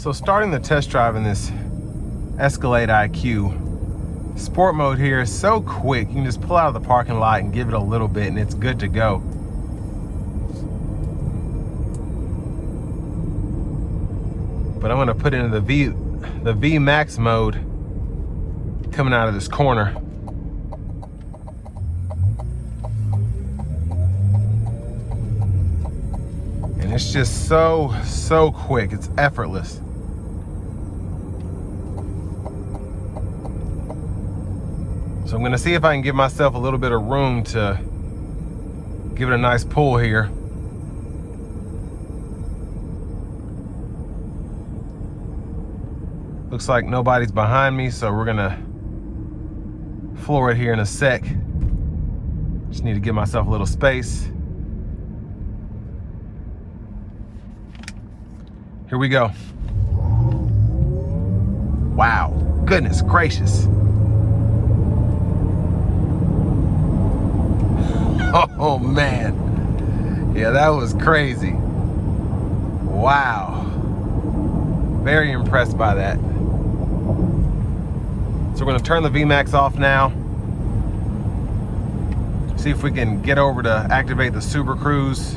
So starting the test drive in this Escalade IQ, sport mode here is so quick. You can just pull out of the parking lot and give it a little bit and it's good to go. But I'm gonna put it into the V Max mode coming out of this corner. And it's just so quick, it's effortless. So I'm gonna see if I can give myself a little bit of room to give it a nice pull here. Looks like nobody's behind me, so we're gonna floor it here in a sec. Just need to give myself a little space. Here we go. Wow, goodness gracious. Oh man, yeah, that was crazy. Wow, very impressed by that. So we're gonna turn the VMAX off now. See if we can get over to activate the Super Cruise.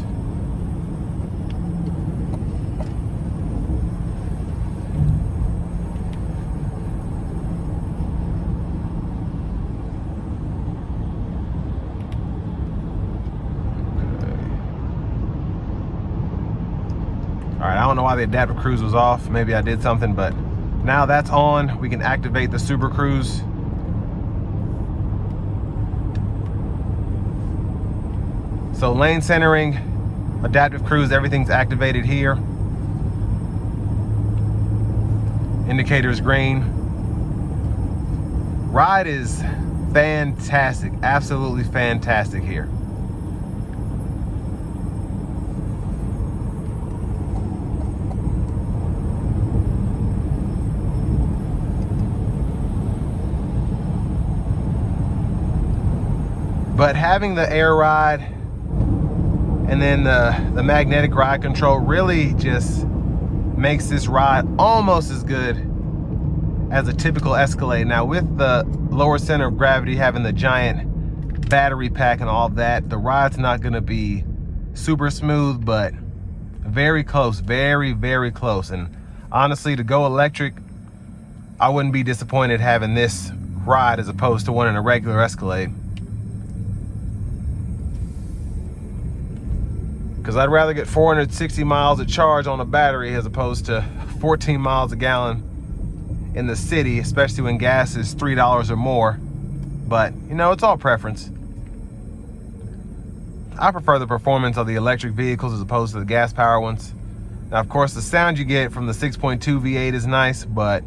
All right, I don't know why the adaptive cruise was off. Maybe I did something, but now that's on. We can activate the Super Cruise. So lane centering, adaptive cruise, everything's activated here. Indicators green. Ride is fantastic, absolutely fantastic here. But having the air ride and then the magnetic ride control really just makes this ride almost as good as a typical Escalade. Now with the lower center of gravity, having the giant battery pack and all of that, the ride's not gonna be super smooth, but very close, very close. And honestly, to go electric, I wouldn't be disappointed having this ride as opposed to one in a regular Escalade. Because I'd rather get 460 miles of charge on a battery as opposed to 14 miles a gallon in the city, especially when gas is $3 or more. But, you know, it's all preference. I prefer the performance of the electric vehicles as opposed to the gas power ones. Now, of course, the sound you get from the 6.2 V8 is nice, but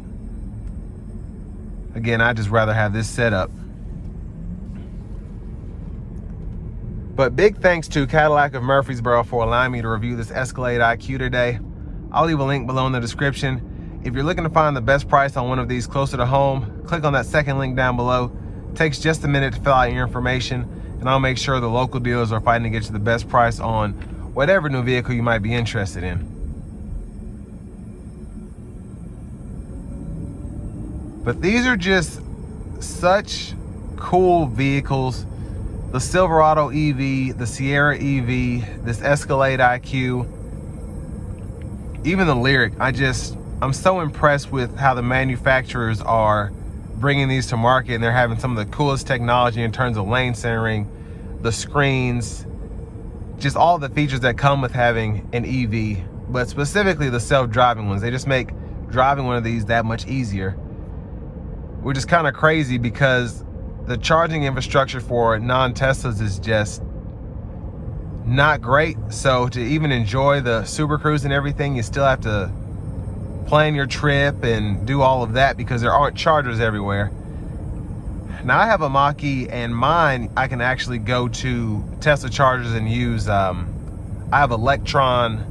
again, I'd just rather have this setup. But big thanks to Cadillac of Murfreesboro for allowing me to review this Escalade IQ today. I'll leave a link below in the description. If you're looking to find the best price on one of these closer to home, click on that second link down below. It takes just a minute to fill out your information, and I'll make sure the local dealers are fighting to get you the best price on whatever new vehicle you might be interested in. But these are just such cool vehicles. The Silverado EV, the Sierra EV, this Escalade IQ, even the Lyric. I'm so impressed with how the manufacturers are bringing these to market, and they're having some of the coolest technology in terms of lane centering, the screens, just all the features that come with having an EV, but specifically the self-driving ones. They just make driving one of these that much easier, which is kind of crazy because the charging infrastructure for non-Teslas is just not great. So to even enjoy the Super Cruise and everything, you still have to plan your trip and do all of that because there aren't chargers everywhere. Now I have a Mach-E, and mine, I can actually go to Tesla chargers and use, I have Electron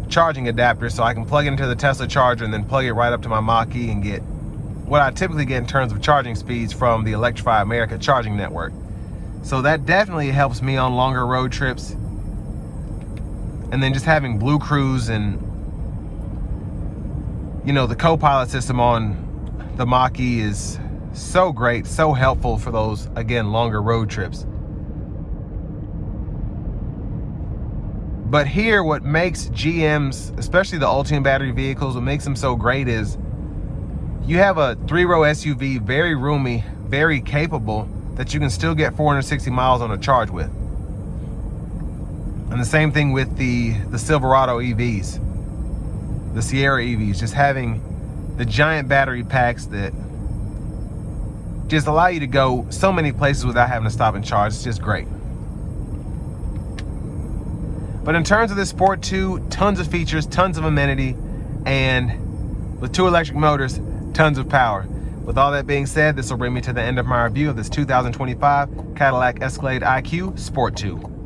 charging adapter, so I can plug it into the Tesla charger and then plug it right up to my Mach-E and get what I typically get in terms of charging speeds from the Electrify America charging network. So that definitely helps me on longer road trips. And then just having Blue Cruise and You know, the co-pilot system on the Mach-E is so great, so helpful for those, again, longer road trips. But here, what makes GMs, especially the Ultium battery vehicles, what makes them so great is you have a 3-row SUV, very roomy, very capable, that you can still get 460 miles on a charge with. And the same thing with the Silverado EVs, the Sierra EVs, just having the giant battery packs that just allow you to go so many places without having to stop and charge. It's just great. But in terms of this Sport 2, tons of features, tons of amenity, and with 2 electric motors, tons of power. With all that being said, this will bring me to the end of my review of this 2025 Cadillac Escalade IQ Sport 2.